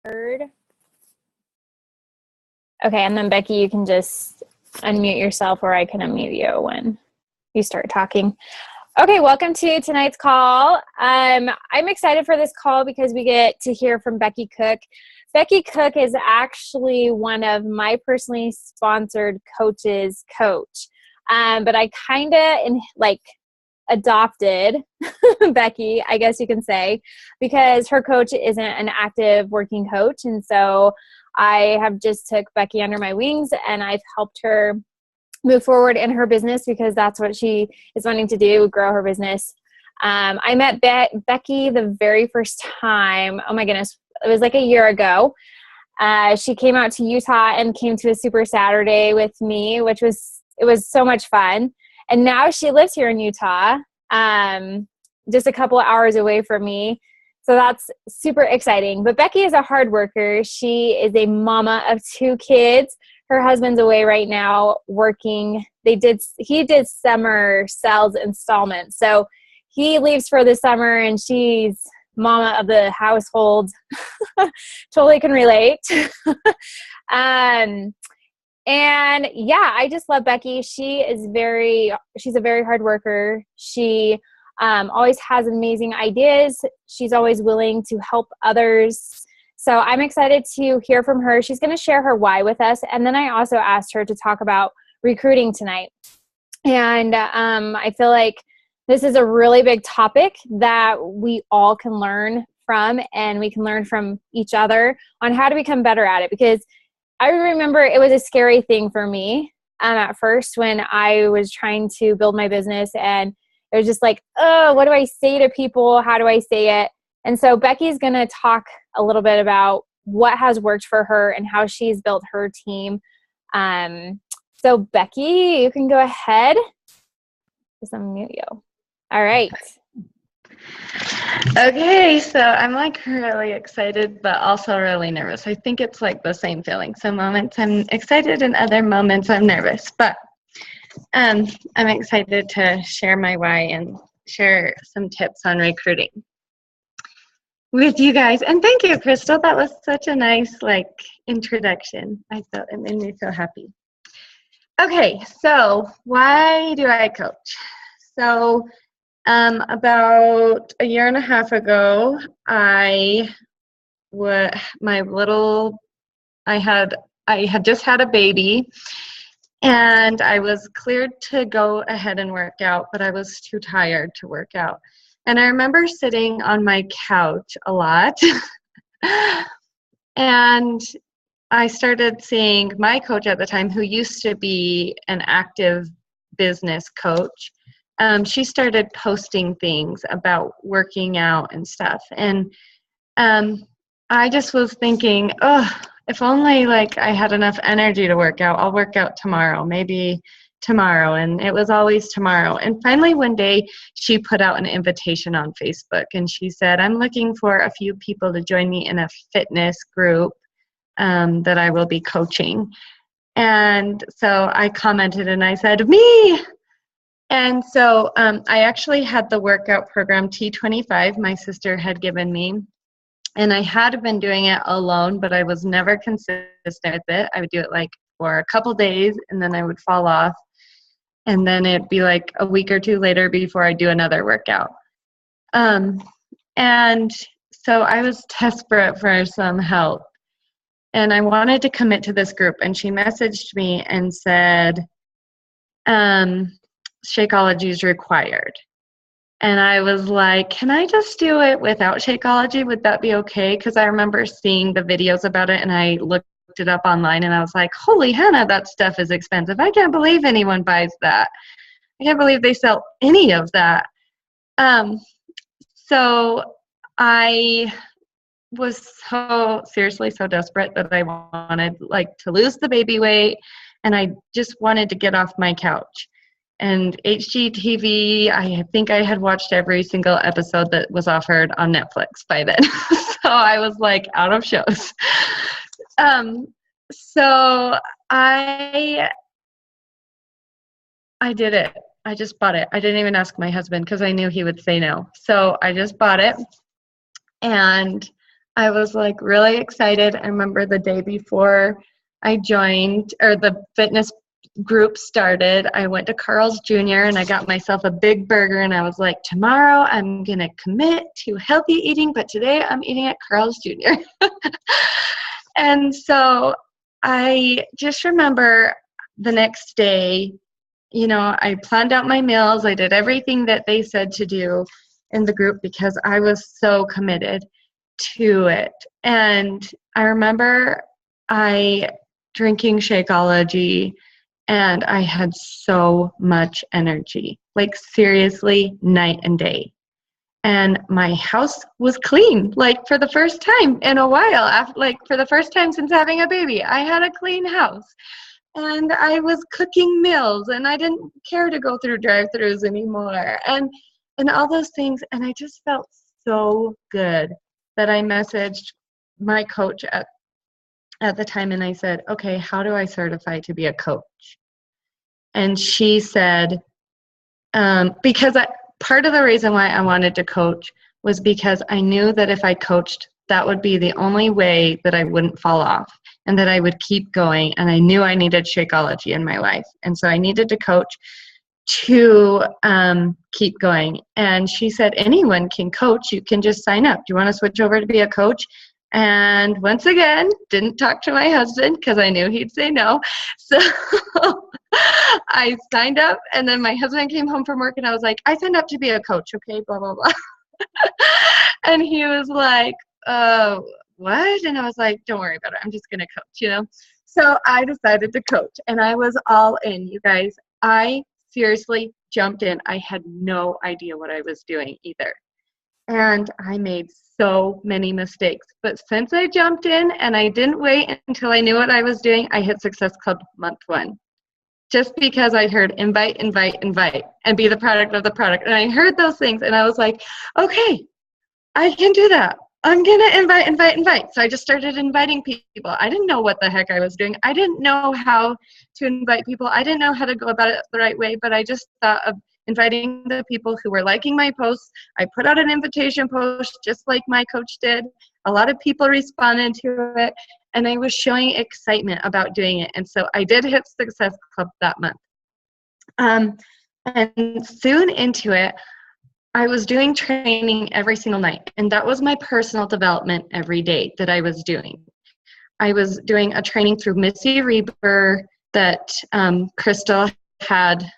Heard. Okay, and then Becky, you can just unmute yourself, or I can unmute you when you start talking. Okay, welcome to tonight's call. I'm excited for this call because we get to hear from Becky Cook. Becky Cook is actually one of my personally sponsored coaches' coach. But I kind of adopted Becky, I guess you can say, because her coach isn't an active working coach. And so I have just took Becky under my wings, and I've helped her move forward in her business because that's what she is wanting to do, grow her business. I met Becky the very first time. Oh my goodness. It was like a year ago. She came out to Utah and came to a Super Saturday with me, it was so much fun. And now she lives here in Utah, just a couple of hours away from me. So that's super exciting. But Becky is a hard worker. She is a mama of 2 kids. Her husband's away right now working. He did summer sales installments. So he leaves for the summer, and she's mama of the household. Totally can relate. And yeah, I just love Becky. She's a very hard worker. She always has amazing ideas. She's always willing to help others. So I'm excited to hear from her. She's going to share her why with us. And then I also asked her to talk about recruiting tonight. And I feel like this is a really big topic that we all can learn from, and we can learn from each other on how to become better at it. Because I remember it was a scary thing for me at first when I was trying to build my business, and it was just like, oh, what do I say to people? How do I say it? And so Becky's going to talk a little bit about what has worked for her and how she's built her team. So Becky, you can go ahead. Just unmute you. All right. Okay, so I'm really excited, but also really nervous. I think it's the same feeling. Some moments I'm excited and other moments I'm nervous, but I'm excited to share my why and share some tips on recruiting with you guys. And thank you, Crystal. That was such a nice introduction. I felt it made me so happy. Okay, so why do I coach? So about a year and a half ago, I had just had a baby, and I was cleared to go ahead and work out, but I was too tired to work out. And I remember sitting on my couch a lot, and I started seeing my coach at the time, who used to be an active business coach. She started posting things about working out and stuff. And I just was thinking, oh, if only I had enough energy to work out, I'll work out tomorrow, maybe tomorrow. And it was always tomorrow. And finally one day she put out an invitation on Facebook, and she said, I'm looking for a few people to join me in a fitness group that I will be coaching. And so I commented and I said, me. And so I actually had the workout program T25 my sister had given me. And I had been doing it alone, but I was never consistent with it. I would do it for a couple days, and then I would fall off. And then it'd be a week or 2 later before I do another workout. And so I was desperate for some help. And I wanted to commit to this group. And she messaged me and said, Shakeology is required. And I was like, can I just do it without Shakeology? Would that be okay? Because I remember seeing the videos about it, and I looked it up online, and I was like, holy Hannah, that stuff is expensive. I can't believe anyone buys that. I can't believe they sell any of that. So I was so desperate that I wanted to lose the baby weight, and I just wanted to get off my couch. And HGTV, I think I had watched every single episode that was offered on Netflix by then. So I was out of shows. So I did it. I just bought it. I didn't even ask my husband because I knew he would say no. So I just bought it. And I was like really excited. I remember the day before I joined, or the fitness group started, I went to Carl's Jr. and I got myself a big burger, and I was like, tomorrow I'm going to commit to healthy eating, but today I'm eating at Carl's Jr. And so I just remember the next day, I planned out my meals. I did everything that they said to do in the group because I was so committed to it. And I remember I drinking Shakeology, and I had so much energy, like seriously, night and day. And my house was clean, like for the first time in a while, like for the first time since having a baby. I had a clean house, and I was cooking meals, and I didn't care to go through drive-thrus anymore, and all those things. And I just felt so good that I messaged my coach at the time, and I said, okay, how do I certify to be a coach? And she said, part of the reason why I wanted to coach was because I knew that if I coached, that would be the only way that I wouldn't fall off and that I would keep going. And I knew I needed Shakeology in my life. And so I needed to coach to keep going. And she said, anyone can coach. You can just sign up. Do you want to switch over to be a coach? And once again, didn't talk to my husband because I knew he'd say no. So I signed up, and then my husband came home from work, and I was like, I signed up to be a coach, okay, blah, blah, blah. And he was like, what? And I was like, don't worry about it. I'm just going to coach, So I decided to coach, and I was all in, you guys. I seriously jumped in. I had no idea what I was doing either. And I made so many mistakes. But since I jumped in and I didn't wait until I knew what I was doing, I hit Success Club month 1. Just because I heard invite, invite, invite, and be the product of the product. And I heard those things, and I was like, okay, I can do that. I'm going to invite, invite, invite. So I just started inviting people. I didn't know what the heck I was doing. I didn't know how to invite people. I didn't know how to go about it the right way, but I just thought of inviting the people who were liking my posts. I put out an invitation post just like my coach did. A lot of people responded to it, and I was showing excitement about doing it. And so I did hit Success Club that month. And soon into it, I was doing training every single night, and that was my personal development every day that I was doing. I was doing a training through Missy Reber that Crystal had,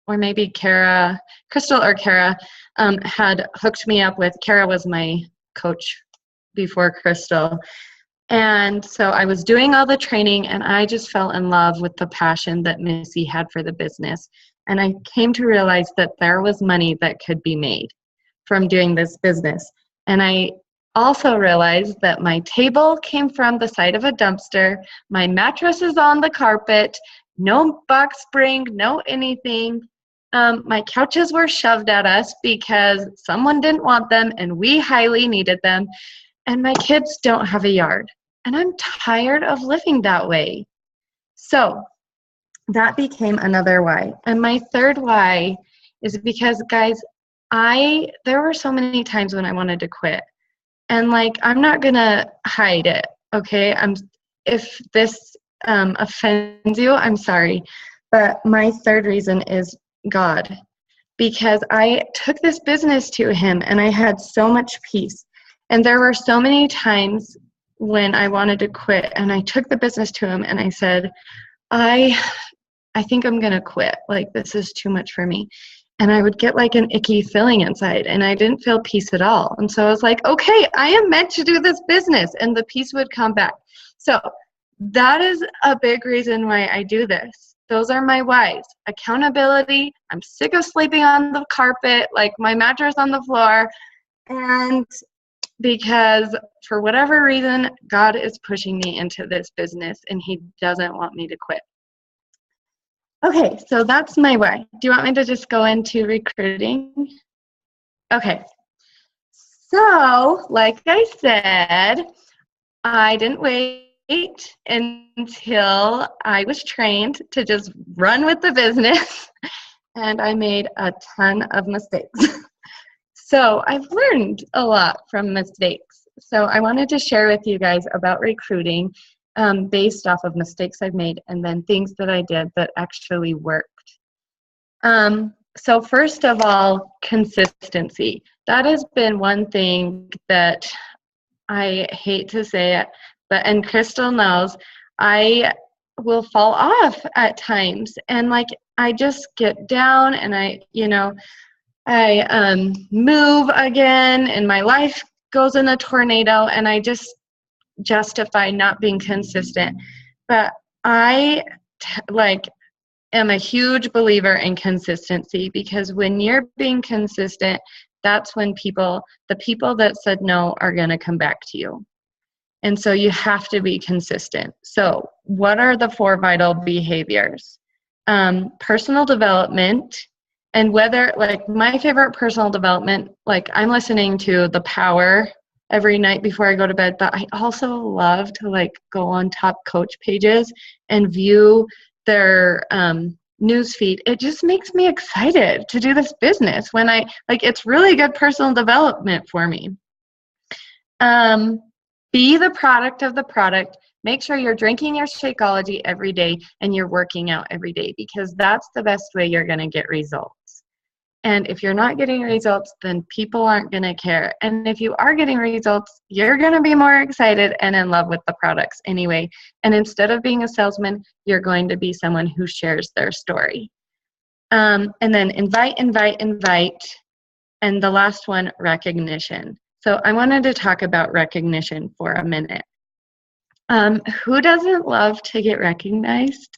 or maybe Kara, Crystal or Kara had hooked me up with. Kara was my coach before Crystal. And so I was doing all the training, and I just fell in love with the passion that Missy had for the business. And I came to realize that there was money that could be made from doing this business. And I also realized that my table came from the side of a dumpster. My mattress is on the carpet, no box spring, no anything. My couches were shoved at us because someone didn't want them and we highly needed them. And my kids don't have a yard. And I'm tired of living that way. So that became another why. And my third why is because, guys, there were so many times when I wanted to quit. And like, I'm not going to hide it, okay? If this offends you, I'm sorry. But my third reason is God. Because I took this business to Him, and I had so much peace. And there were so many times when I wanted to quit, and I took the business to Him, and I said, I think I'm going to quit. Like, this is too much for me. And I would get like an icky feeling inside, and I didn't feel peace at all. And so I was like, okay, I am meant to do this business, and the peace would come back. So that is a big reason why I do this. Those are my whys. Accountability. I'm sick of sleeping on the carpet, like my mattress on the floor. And because for whatever reason, God is pushing me into this business, and He doesn't want me to quit. Okay, so that's my why. Do you want me to just go into recruiting? Okay. So, like I said, I didn't wait until I was trained to just run with the business, and I made a ton of mistakes. So I've learned a lot from mistakes. So I wanted to share with you guys about recruiting based off of mistakes I've made and then things that I did that actually worked. So first of all, consistency. That has been one thing that I hate to say it, and Crystal knows, I will fall off at times. And like, I just get down and I move again and my life goes in a tornado and I just justify not being consistent. But I am a huge believer in consistency, because when you're being consistent, that's when the people that said no are going to come back to you. And so you have to be consistent. So what are the 4 vital behaviors? Personal development, and whether, like, my favorite personal development, like, I'm listening to The Power every night before I go to bed, but I also love to like go on top coach pages and view their news feed. It just makes me excited to do this business when it's really good personal development for me. Be the product of the product. Make sure you're drinking your Shakeology every day and you're working out every day, because that's the best way you're going to get results. And if you're not getting results, then people aren't going to care. And if you are getting results, you're going to be more excited and in love with the products anyway. And instead of being a salesman, you're going to be someone who shares their story. And then invite. And the last one, recognition. So I wanted to talk about recognition for a minute. Who doesn't love to get recognized?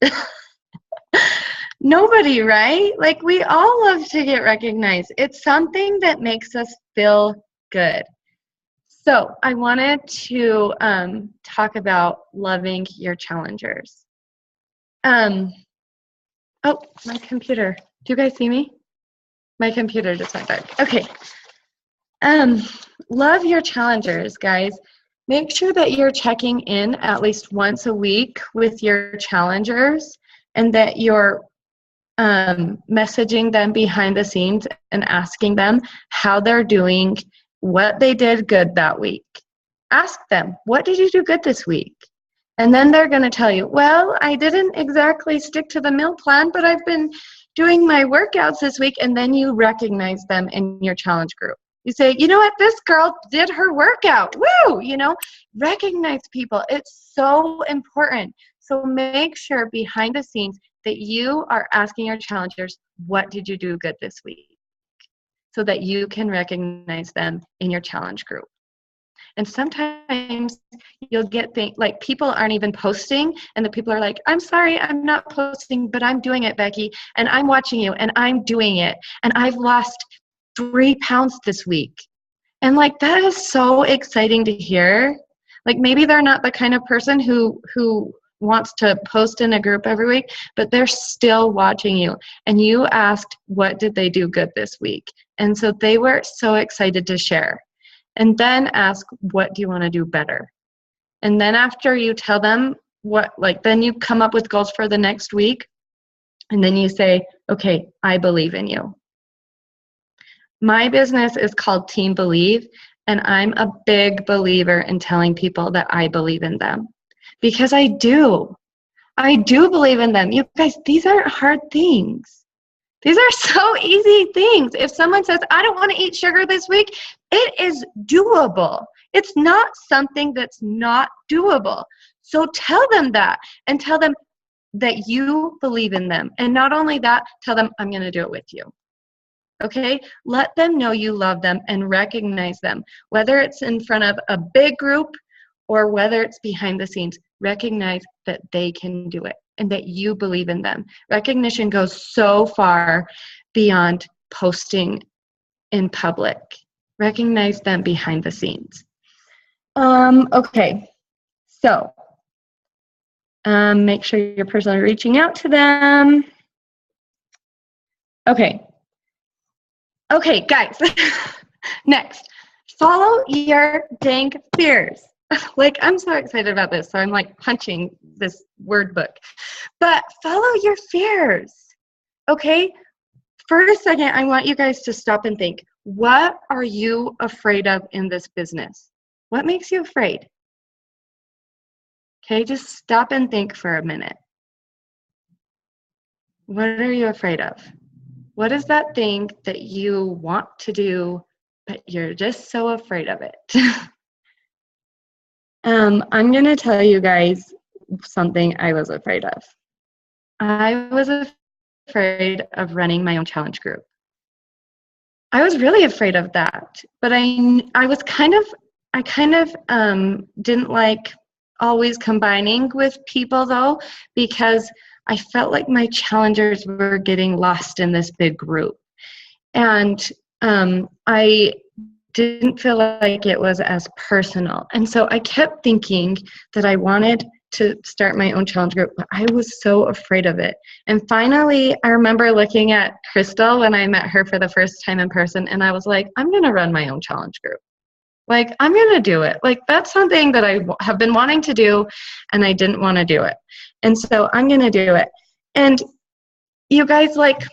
Nobody, right? Like, we all love to get recognized. It's something that makes us feel good. So I wanted to talk about loving your challengers. Oh, my computer. Do you guys see me? My computer just went dark. Okay. Love your challengers, guys. Make sure that you're checking in at least once a week with your challengers, and that you're messaging them behind the scenes and asking them how they're doing, what they did good that week. Ask them, what did you do good this week? And then they're going to tell you, well, I didn't exactly stick to the meal plan, but I've been doing my workouts this week. And then you recognize them in your challenge group. You say, you know what, this girl did her workout. Woo! Recognize people. It's so important. So make sure behind the scenes that you are asking your challengers, what did you do good this week? So that you can recognize them in your challenge group. And sometimes you'll get things like people aren't even posting, and the people are like, I'm sorry, I'm not posting, but I'm doing it, Becky, and I'm watching you, and I'm doing it, and I've lost 3 pounds this week. And like, that is so exciting to hear. Like, maybe they're not the kind of person who wants to post in a group every week, but they're still watching you. And you asked, what did they do good this week? And so they were so excited to share. And then ask, what do you want to do better? And then after you tell them then you come up with goals for the next week. And then you say, okay, I believe in you. My business is called Team Believe, and I'm a big believer in telling people that I believe in them. Because I do. I do believe in them. You guys, these aren't hard things. These are so easy things. If someone says, I don't want to eat sugar this week, it is doable. It's not something that's not doable. So tell them that, and tell them that you believe in them. And not only that, tell them, I'm going to do it with you. Okay? Let them know you love them and recognize them. Whether it's in front of a big group or whether it's behind the scenes, recognize that they can do it and that you believe in them. Recognition goes so far beyond posting in public. Recognize them behind the scenes. Okay, so make sure you're personally reaching out to them. Okay, guys, next, follow your dang fears. Like, I'm so excited about this, so I'm like punching this word book. But follow your fears, okay? For a second, I want you guys to stop and think, what are you afraid of in this business? What makes you afraid? Okay, just stop and think for a minute. What are you afraid of? What is that thing that you want to do, but you're just so afraid of it? I'm going to tell you guys something I was afraid of. I was afraid of running my own challenge group. I was really afraid of that, but I was kind of didn't like always combining with people though, because I felt like my challengers were getting lost in this big group, and I didn't feel like it was as personal, and so I kept thinking that I wanted to start my own challenge group, but I was so afraid of it. And finally, I remember looking at Crystal when I met her for the first time in person, and I was like, I'm going to run my own challenge group. Like, I'm going to do it. Like, that's something that I have been wanting to do, and I didn't want to do it. And so I'm going to do it. And you guys, like,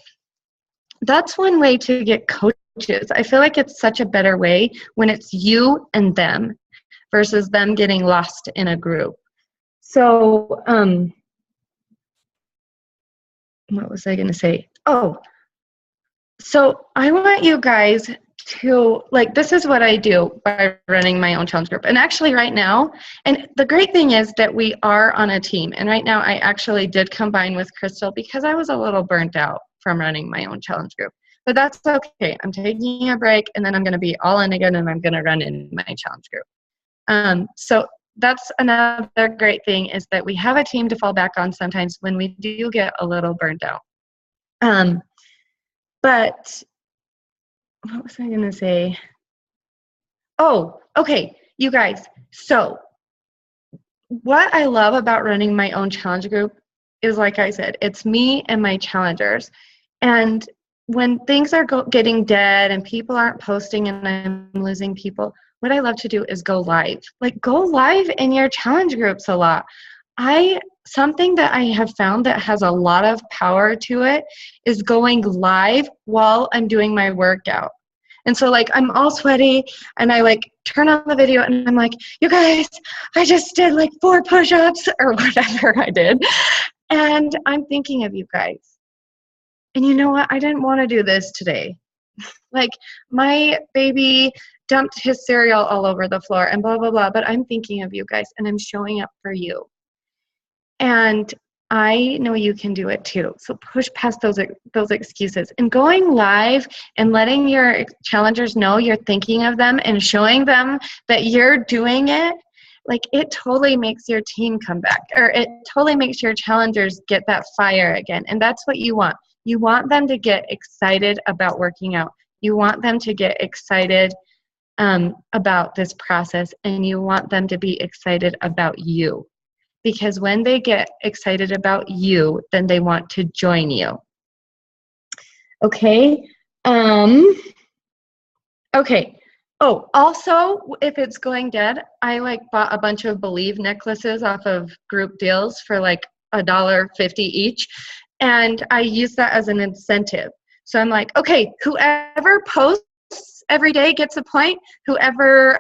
that's one way to get coaches. I feel like it's such a better way when it's you and them versus them getting lost in a group. So, what was I going to say? Oh, so I want you guys to, like, this is what I do by running my own challenge group. And actually right now, and the great thing is that we are on a team. And right now I actually did combine with Crystal because I was a little burnt out from running my own challenge group. But that's okay. I'm taking a break, and then I'm going to be all in again, and I'm going to run in my challenge group. So that's another great thing, is that we have a team to fall back on sometimes when we do get a little burnt out. But what was I going to say? Oh, okay, you guys. So what I love about running my own challenge group is, like I said, it's me and my challengers. And when things are getting dead and people aren't posting and I'm losing people, what I love to do is go live. Like, go live in your challenge groups a lot. Something that I have found that has a lot of power to it is going live while I'm doing my workout. And so, like, I'm all sweaty and I, like, turn on the video and I'm like, you guys, I just did like 4 push-ups or whatever I did. And I'm thinking of you guys. And you know what? I didn't want to do this today. Like, my baby dumped his cereal all over the floor and blah, blah, blah. But I'm thinking of you guys, and I'm showing up for you. And I know you can do it too. So push past those excuses. And going live and letting your challengers know you're thinking of them and showing them that you're doing it, like, it totally makes your team come back, or it totally makes your challengers get that fire again. And that's what you want. You want them to get excited about working out. You want them to get excited about this process, and you want them to be excited about you. Because when they get excited about you, then they want to join you. Okay. Okay. Oh, also, if it's going dead, I, like, bought a bunch of Believe necklaces off of group deals for like $1.50 each. And I use that as an incentive. So I'm like, okay, whoever posts every day gets a point. Whoever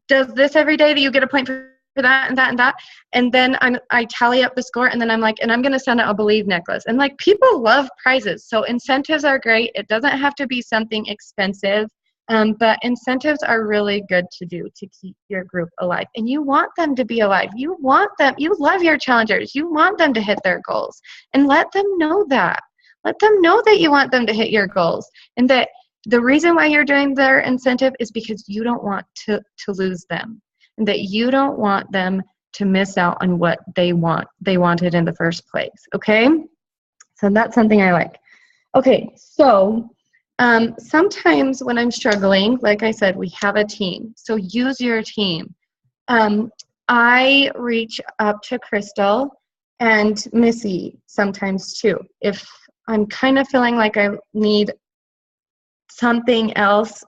does this every day, that you get a point for that and that and that. And then I tally up the score, and then I'm like, and I'm going to send out a Believe necklace. And, like, people love prizes. So incentives are great. It doesn't have to be something expensive. But incentives are really good to do to keep your group alive. And you want them to be alive. You love your challengers. You want them to hit their goals. And let them know that. Let them know that you want them to hit your goals. And that the reason why you're doing their incentive is because you don't want to lose them. And that you don't want them to miss out on what they wanted in the first place. Okay? So that's something I like. Okay, so sometimes when I'm struggling, like I said, we have a team. So use your team. I reach up to Crystal and Missy sometimes too. If I'm kind of feeling like I need something else,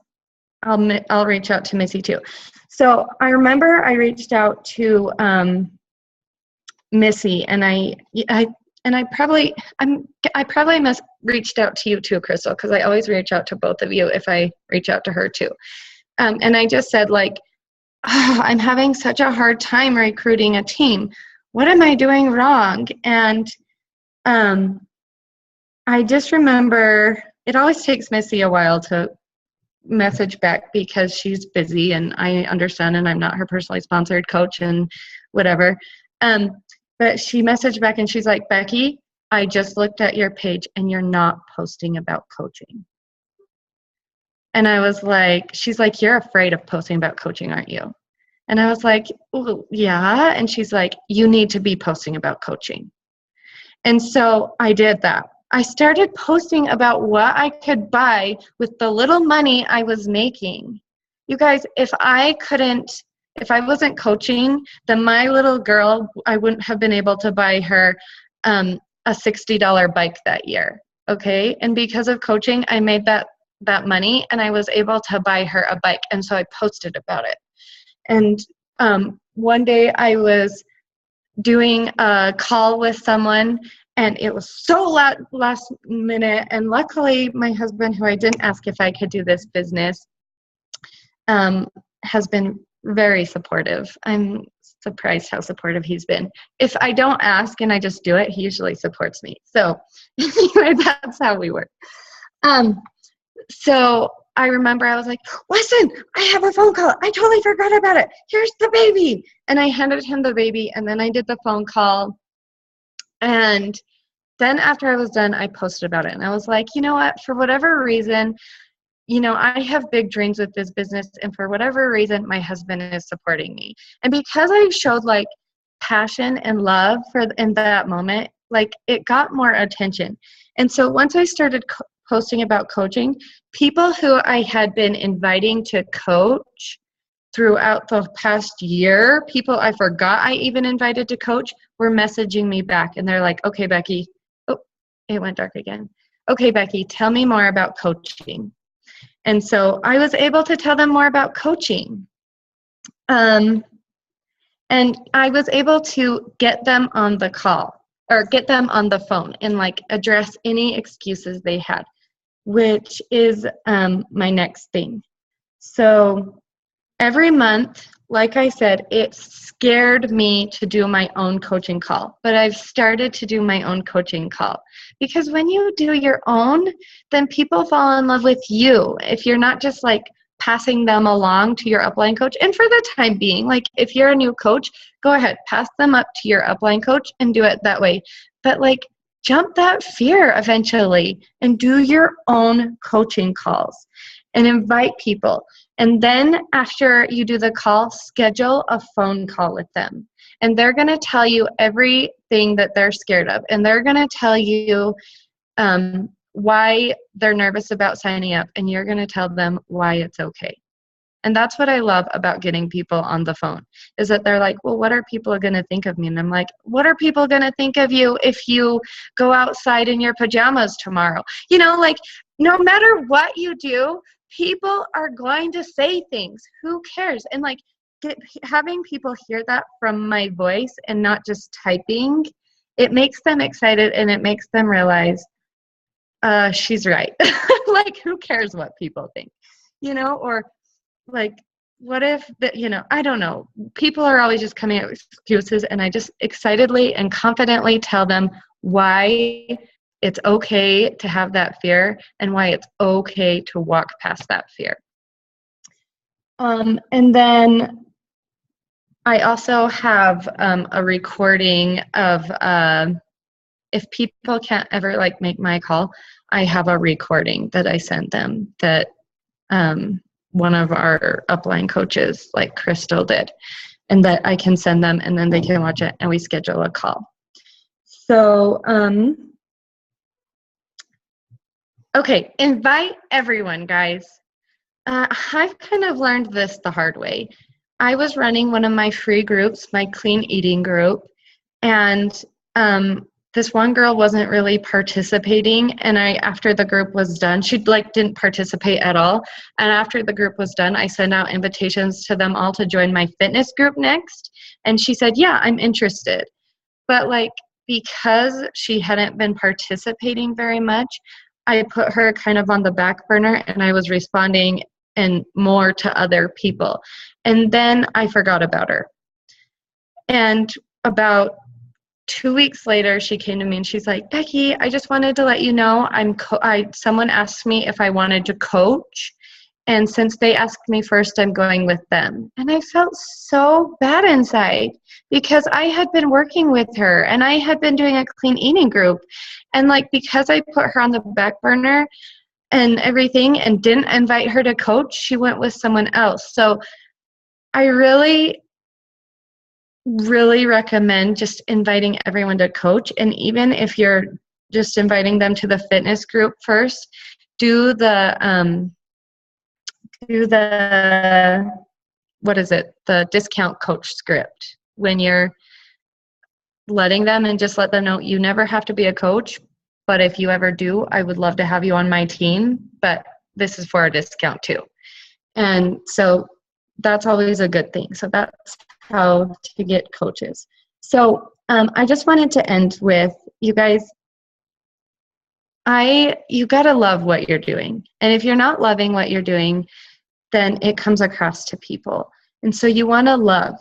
I'll reach out to Missy too. So I remember I reached out to Missy, and I probably reached out to you too, Crystal, because I always reach out to both of you if I reach out to her too. And I just said like, oh, I'm having such a hard time recruiting a team. What am I doing wrong? And I just remember it always takes Missy a while to message back because she's busy, and I understand, and I'm not her personally sponsored coach and whatever. But she messaged back and she's like, Becky, I just looked at your page and you're not posting about coaching. And I was like, she's like, you're afraid of posting about coaching, aren't you? And I was like, well, yeah. And she's like, you need to be posting about coaching. And so I did that. I started posting about what I could buy with the little money I was making. You guys, if I wasn't coaching, then my little girl, I wouldn't have been able to buy her a $60 bike that year. Okay. And because of coaching, I made that money and I was able to buy her a bike. And so I posted about it. And one day I was doing a call with someone, and it was so last minute. And luckily, my husband, who I didn't ask if I could do this business, has been very supportive. I'm surprised how supportive he's been. If I don't ask and I just do it, he usually supports me. So anyway, that's how we work. So I remember I was like, listen, I have a phone call. I totally forgot about it. Here's the baby. And I handed him the baby, and then I did the phone call. And then after I was done, I posted about it. And I was like, you know what, for whatever reason, I have big dreams with this business. And for whatever reason, my husband is supporting me. And because I showed like passion and love in that moment, like it got more attention. And so once I started posting about coaching, people who I had been inviting to coach throughout the past year, people I forgot I even invited to coach, were messaging me back. And they're like, okay, Becky, oh, it went dark again. Okay, Becky, tell me more about coaching. And so I was able to tell them more about coaching. And I was able to get them on the call or get them on the phone and like address any excuses they had, which is my next thing. So every month, like I said, it scared me to do my own coaching call, but I've started to do my own coaching call because when you do your own, then people fall in love with you. If you're not just like passing them along to your upline coach, and for the time being, like if you're a new coach, go ahead, pass them up to your upline coach and do it that way. But like jump that fear eventually and do your own coaching calls and invite people. And then after you do the call, schedule a phone call with them. And they're going to tell you everything that they're scared of. And they're going to tell you why they're nervous about signing up. And you're going to tell them why it's okay. And that's what I love about getting people on the phone, is that they're like, well, what are people going to think of me? And I'm like, what are people going to think of you if you go outside in your pajamas tomorrow? Like no matter what you do, people are going to say things. Who cares? And like having people hear that from my voice and not just typing, it makes them excited and it makes them realize she's right. Like who cares what people think, or like what if I don't know. People are always just coming up with excuses, and I just excitedly and confidently tell them why it's okay to have that fear and why it's okay to walk past that fear. And then I also have a recording of if people can't ever like make my call, I have a recording that I sent them that one of our upline coaches, like Crystal, did, and that I can send them and then they can watch it and we schedule a call. So, okay, invite everyone, guys. I've kind of learned this the hard way. I was running one of my free groups, my clean eating group, and this one girl wasn't really participating, and after the group was done, she didn't participate at all, and after the group was done, I sent out invitations to them all to join my fitness group next, and she said, yeah, I'm interested. But because she hadn't been participating very much, I put her kind of on the back burner, and I was responding and more to other people. And then I forgot about her. And about 2 weeks later, she came to me and she's like, Becky, I just wanted to let you know someone asked me if I wanted to coach. And since they asked me first, I'm going with them. And I felt so bad inside because I had been working with her and I had been doing a clean eating group. And like, because I put her on the back burner and everything and didn't invite her to coach, she went with someone else. So I really recommend just inviting everyone to coach. And even if you're just inviting them to the fitness group first, do the the discount coach script when you're letting them, and just let them know you never have to be a coach, but if you ever do, I would love to have you on my team, but this is for a discount too. And so that's always a good thing. So that's how to get coaches. So I just wanted to end with, you guys, you got to love what you're doing. And if you're not loving what you're doing, then it comes across to people. And so you want to love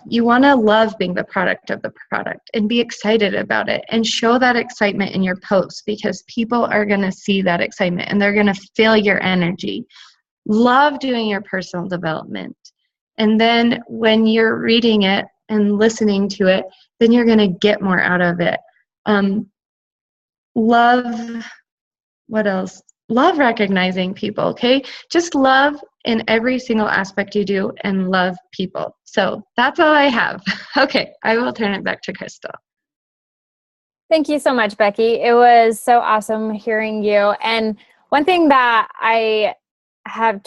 being the product of the product and be excited about it and show that excitement in your posts, because people are going to see that excitement and they're going to feel your energy. Love doing your personal development. And then when you're reading it and listening to it, then you're going to get more out of it. What else? Love recognizing people, okay? Just love in every single aspect you do and love people. So that's all I have. Okay, I will turn it back to Crystal. Thank you so much, Becky. It was so awesome hearing you. And one thing that I have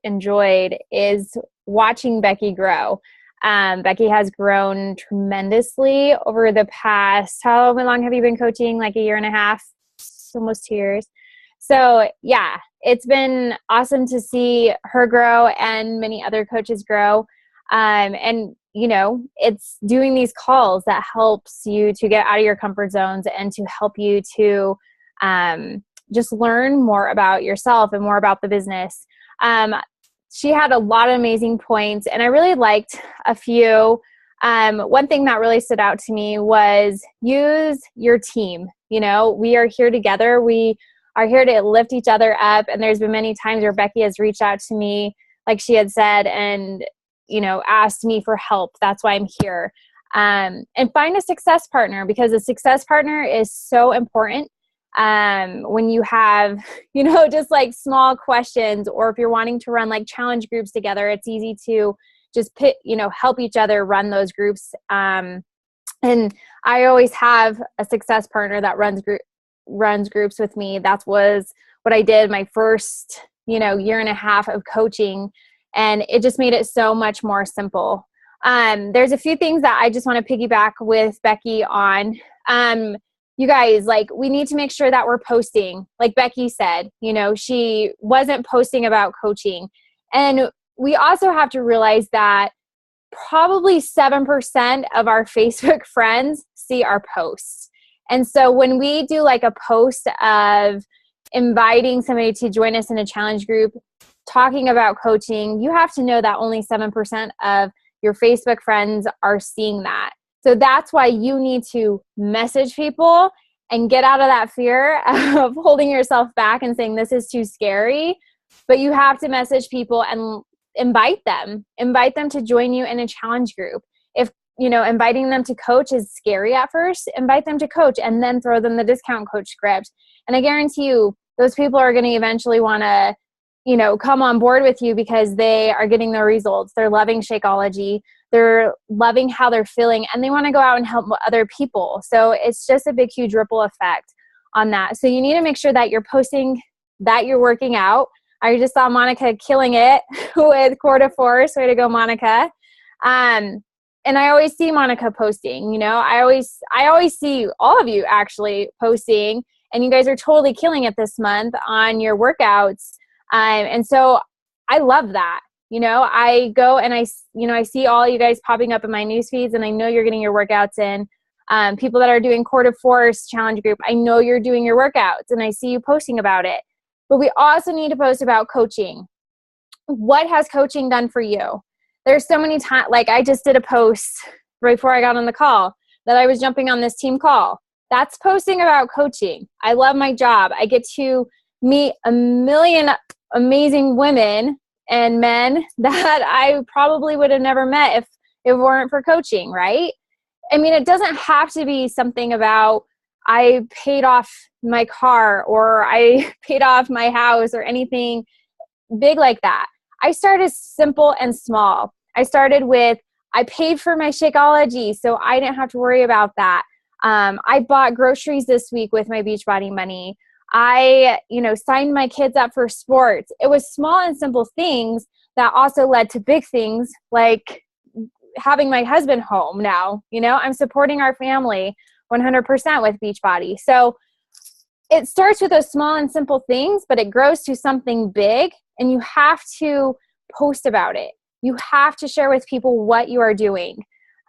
enjoyed is watching Becky grow. Becky has grown tremendously over the past, how long have you been coaching? Like a year and a half, almost 2 years. So yeah, it's been awesome to see her grow and many other coaches grow. And you know, it's doing these calls that helps you to get out of your comfort zones and to help you to just learn more about yourself and more about the business. She had a lot of amazing points, and I really liked a few. One thing that really stood out to me was use your team. You know, we are here together. We are here to lift each other up. And there's been many times where Becky has reached out to me, like she had said, and, you know, asked me for help. That's why I'm here. And find a success partner, because a success partner is so important. When you have, you know, just like small questions, or if you're wanting to run like challenge groups together, it's easy to just help each other run those groups. And I always have a success partner that runs groups with me. That was what I did my first, year and a half of coaching. And it just made it so much more simple. There's a few things that I just want to piggyback with Becky on. You guys, we need to make sure that we're posting. Like Becky said, she wasn't posting about coaching. And we also have to realize that probably 7% of our Facebook friends see our posts. And so when we do like a post of inviting somebody to join us in a challenge group, talking about coaching, you have to know that only 7% of your Facebook friends are seeing that. So that's why you need to message people and get out of that fear of holding yourself back and saying this is too scary. But you have to message people and invite them to join you in a challenge group. If inviting them to coach is scary at first, invite them to coach and then throw them the discount coach script. And I guarantee you, those people are going to eventually want to, come on board with you because they are getting their results. They're loving Shakeology. They're loving how they're feeling, and they want to go out and help other people. So it's just a big, huge ripple effect on that. So you need to make sure that you're posting that you're working out. I just saw Monica killing it with Core de Force. Way to go, Monica. And I always see Monica posting, I always see all of you actually posting, and you guys are totally killing it this month on your workouts. And so I love that. I go and I see all you guys popping up in my news feeds, and I know you're getting your workouts in. People that are doing Core de Force challenge group, I know you're doing your workouts, and I see you posting about it. But we also need to post about coaching. what has coaching done for you? There's so many times, like I just did a post right before I got on the call that I was jumping on this team call. That's posting about coaching. I love my job. I get to meet a million amazing women and men that I probably would have never met if it weren't for coaching, right? I mean, it doesn't have to be something about I paid off my car or I paid off my house or anything big like that. I started simple and small. I started with, I paid for my Shakeology, so I didn't have to worry about that. I bought groceries this week with my Beachbody money. I, signed my kids up for sports. It was small and simple things that also led to big things like having my husband home now. I'm supporting our family 100% with Beachbody. So it starts with those small and simple things, but it grows to something big, and you have to post about it. You have to share with people what you are doing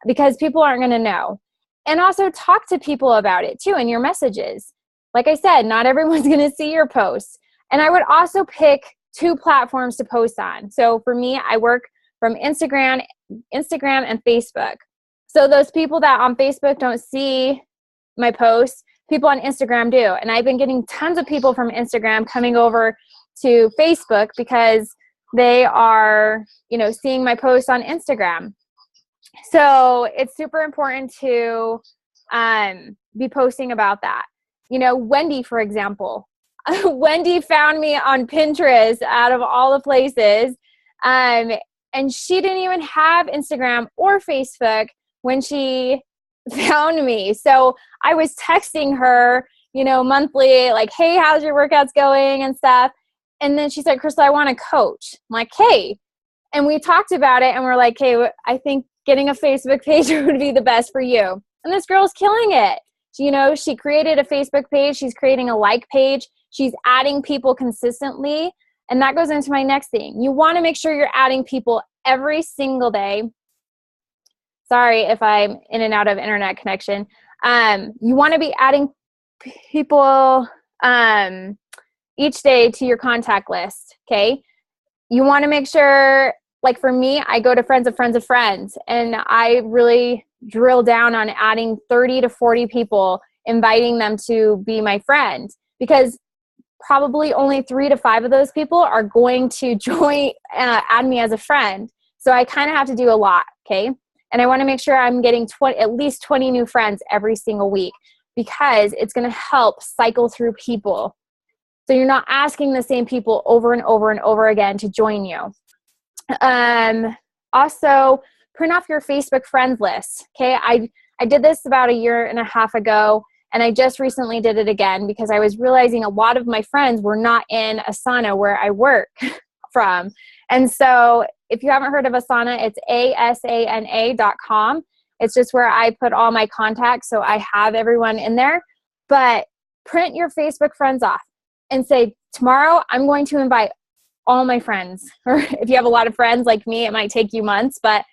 because people aren't going to know. And also talk to people about it too in your messages. Like I said, not everyone's going to see your posts. And I would also pick 2 platforms to post on. So for me, I work from Instagram and Facebook. So those people that on Facebook don't see my posts, people on Instagram do. And I've been getting tons of people from Instagram coming over to Facebook because they are, seeing my posts on Instagram. So it's super important to be posting about that. Wendy, for example, Wendy found me on Pinterest out of all the places. And she didn't even have Instagram or Facebook when she found me. So I was texting her, monthly, like, hey, how's your workouts going and stuff. And then she said, Crystal, I want to coach. I'm like, hey. And we talked about it and we're like, hey, I think getting a Facebook page would be the best for you. And this girl's killing it. She created a Facebook page. She's creating a like page. She's adding people consistently. And that goes into my next thing. You want to make sure you're adding people every single day. Sorry if I'm in and out of internet connection. You want to be adding people each day to your contact list, okay? You want to make sure, like for me, I go to friends of friends of friends, and I really drill down on adding 30 to 40 people, inviting them to be my friend, because probably only 3 to 5 of those people are going to join, add me as a friend. So I kind of have to do a lot, okay? And I want to make sure I'm getting at least 20 new friends every single week, because it's going to help cycle through people. So you're not asking the same people over and over and over again to join you. Also, print off your Facebook friends list. Okay, I did this about 1.5 years ago, and I just recently did it again because I was realizing a lot of my friends were not in Asana where I work from. And so if you haven't heard of Asana, it's asana.com. It's just where I put all my contacts, so I have everyone in there. But print your Facebook friends off and say, tomorrow I'm going to invite all my friends. Or if you have a lot of friends like me, it might take you months, but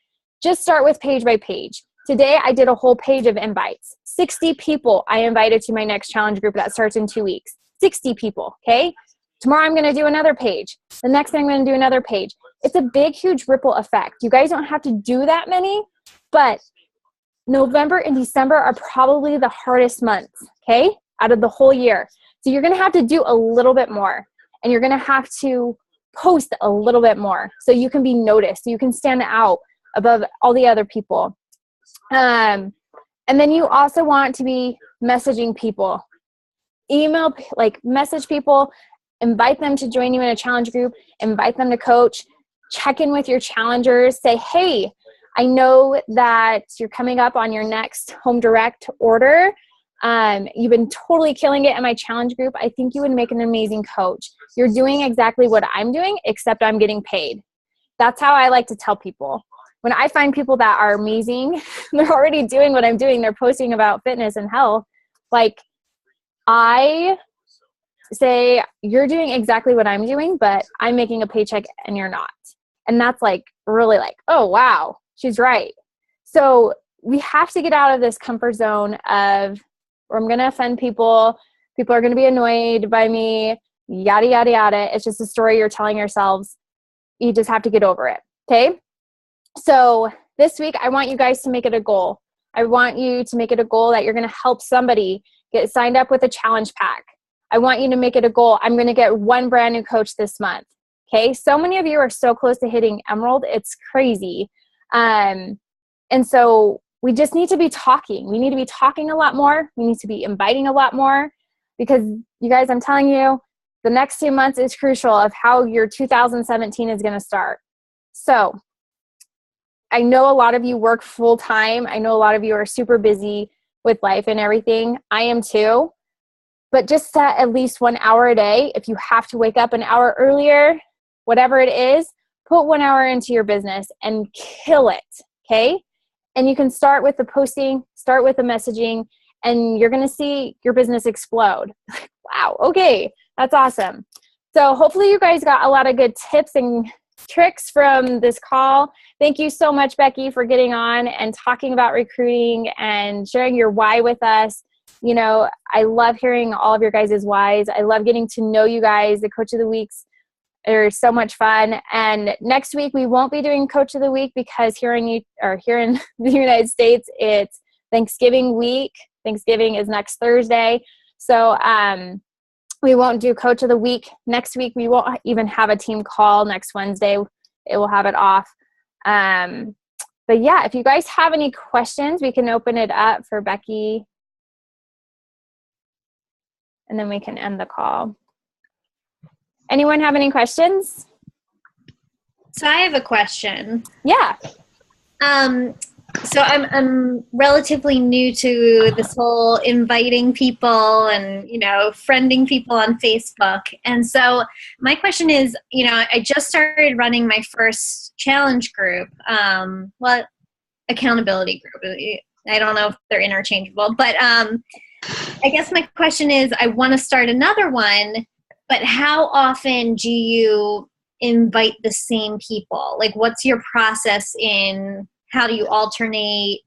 just start with page by page. Today, I did a whole page of invites. 60 people I invited to my next challenge group that starts in 2 weeks. 60 people, okay? Tomorrow, I'm going to do another page. The next thing, I'm going to do another page. It's a big, huge ripple effect. You guys don't have to do that many, but November and December are probably the hardest months, okay, out of the whole year. So you're going to have to do a little bit more, and you're going to have to post a little bit more so you can be noticed, so you can stand out above all the other people. And then you also want to be messaging people. Message people, invite them to join you in a challenge group, invite them to coach, check in with your challengers, say, hey, I know that you're coming up on your next home direct order. You've been totally killing it in my challenge group. I think you would make an amazing coach. You're doing exactly what I'm doing, except I'm getting paid. That's how I like to tell people. When I find people that are amazing, they're already doing what I'm doing. They're posting about fitness and health. Like, I say, you're doing exactly what I'm doing, but I'm making a paycheck and you're not. And that's like, really like, oh, wow, she's right. So we have to get out of this comfort zone of, or I'm going to offend people. People are going to be annoyed by me, yada, yada, yada. It's just a story you're telling yourselves. You just have to get over it. Okay. So this week, I want you guys to make it a goal. I want you to make it a goal that you're going to help somebody get signed up with a challenge pack. I want you to make it a goal. I'm going to get one brand new coach this month. Okay. So many of you are so close to hitting Emerald. It's crazy. And so we just need to be talking. We need to be talking a lot more. We need to be inviting a lot more, because you guys, I'm telling you, the next 2 months is crucial of how your 2017 is going to start. So I know a lot of you work full time. I know a lot of you are super busy with life and everything. I am too. But just set at least 1 hour a day. If you have to wake up an hour earlier, whatever it is, put 1 hour into your business and kill it. Okay? And you can start with the posting, start with the messaging, and you're going to see your business explode. Wow. Okay. That's awesome. So hopefully you guys got a lot of good tips and tricks from this call. Thank you so much, Becky, for getting on and talking about recruiting and sharing your why with us. You know, I love hearing all of your guys' whys. I love getting to know you guys. The Coach of the Weeks are so much fun. And next week we won't be doing Coach of the Week because here in the United States, it's Thanksgiving week. Thanksgiving is next Thursday. So we won't do Coach of the Week next week. We won't even have a team call next Wednesday. It will have it off. But yeah, if you guys have any questions, we can open it up for Becky. And then we can end the call. Anyone have any questions? So I have a question. Yeah. So I'm relatively new to this whole inviting people and, friending people on Facebook. And so my question is, I just started running my first challenge group, accountability group. I don't know if they're interchangeable, but I guess my question is, I want to start another one, but how often do you invite the same people? Like, what's your process in how do you alternate?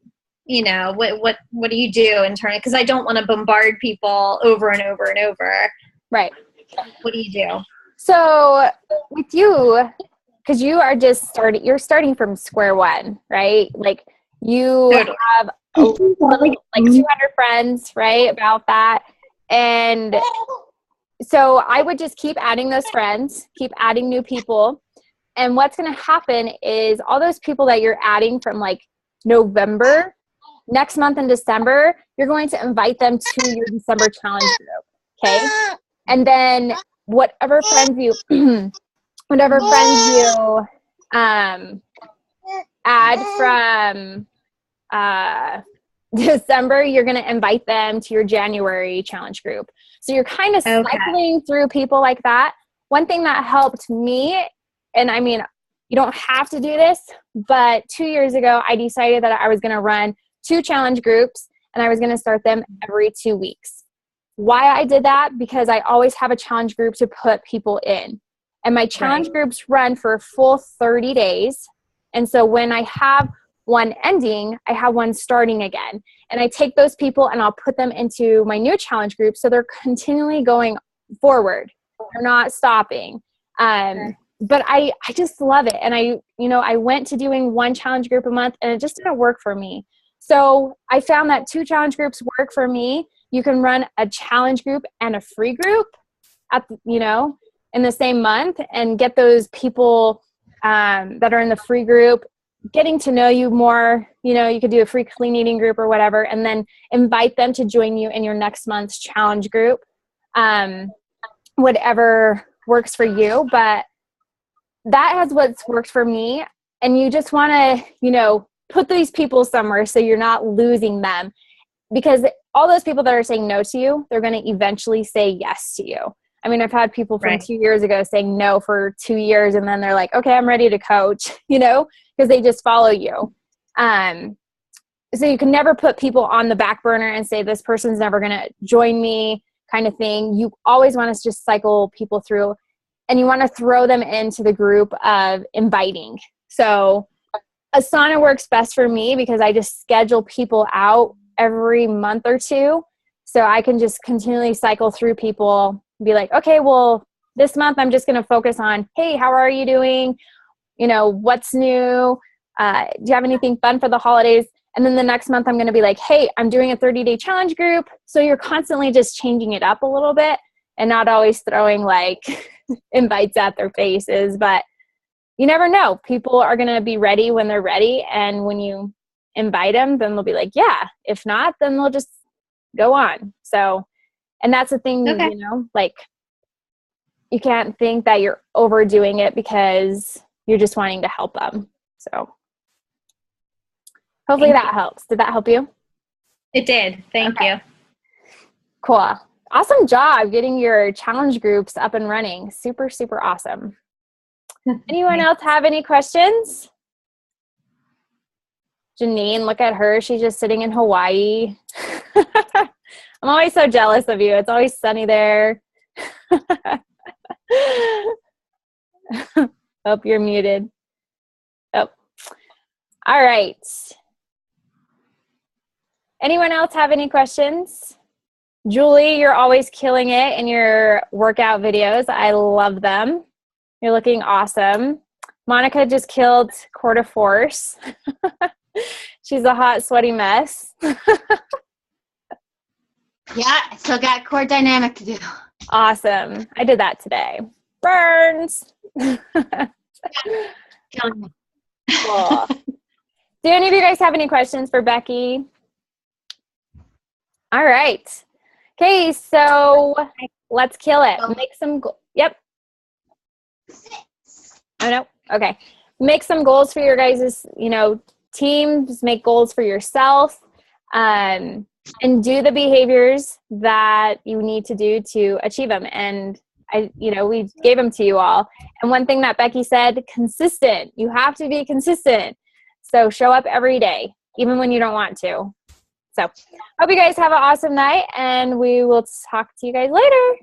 What do you do internally? Because I don't want to bombard people over and over and over. Right. What do you do? So with you, because you are you're starting from square one, right? Like you Totally. have like 200 friends, right? About that. And so I would just keep adding those friends, keep adding new people. And what's going to happen is all those people that you're adding from like November, next month in December, you're going to invite them to your December challenge group. Okay. And then whatever friends you add from December, you're going to invite them to your January challenge group. So you're kind of cycling through people like that. One thing that helped me, and I mean, you don't have to do this, but 2 years ago, I decided that I was going to run 2 challenge groups and I was going to start them every 2 weeks. Why I did that? Because I always have a challenge group to put people in. And my challenge groups run for a full 30 days. And so when I have one ending, I have one starting again. And I take those people and I'll put them into my new challenge group. So they're continually going forward. They're not stopping. But I just love it. And I went to doing 1 challenge group a month and it just didn't work for me. So I found that 2 challenge groups work for me. You can run a challenge group and a free group in the same month and get those people that are in the free group getting to know you more. You could do a free clean eating group or whatever, and then invite them to join you in your next month's challenge group. Whatever works for you, but that has what's worked for me. And you just want to, put these people somewhere so you're not losing them, because all those people that are saying no to you, they're going to eventually say yes to you. I mean, I've had people from 2 years ago saying no for 2 years, and then they're like, okay, I'm ready to coach, because they just follow you. So you can never put people on the back burner and say, this person's never going to join me kind of thing. You always want to just cycle people through, and you want to throw them into the group of inviting. So Asana works best for me because I just schedule people out every month or 2. So I can just continually cycle through people and be like, okay, well, this month I'm just going to focus on, hey, how are you doing? you know, what's new? Do you have anything fun for the holidays? And then the next month I'm going to be like, hey, I'm doing a 30-day challenge group. So you're constantly just changing it up a little bit and not always throwing like invites at their faces. But you never know. People are going to be ready when they're ready. And when you invite them, then they'll be like, yeah. If not, then they'll just go on. So, and that's the thing, Okay. you know, like you can't think that you're overdoing it because you're just wanting to help them. So hopefully that helps. Did that help you? It did. Thank you. Cool. Awesome job getting your challenge groups up and running. Super, super awesome. Anyone else have any questions? Janine, look at her. She's just sitting in Hawaii. I'm always so jealous of you. It's always sunny there. Oh, you're muted. Oh. All right. Anyone else have any questions? Julie, you're always killing it in your workout videos. I love them. You're looking awesome. Monica just killed quarter force. She's a hot, sweaty mess. Yeah, I still got core dynamic to do. Awesome. I did that today. Burns. Killing me. Cool. Do any of you guys have any questions for Becky? All right. Okay, so let's kill it. Make some, yep. Oh, no. Okay. Make some goals for your guys' you know, teams. Make goals for yourself. And do the behaviors that you need to do to achieve them. And we gave them to you all. And one thing that Becky said, consistent. You have to be consistent. So show up every day, even when you don't want to. So hope you guys have an awesome night, and we will talk to you guys later.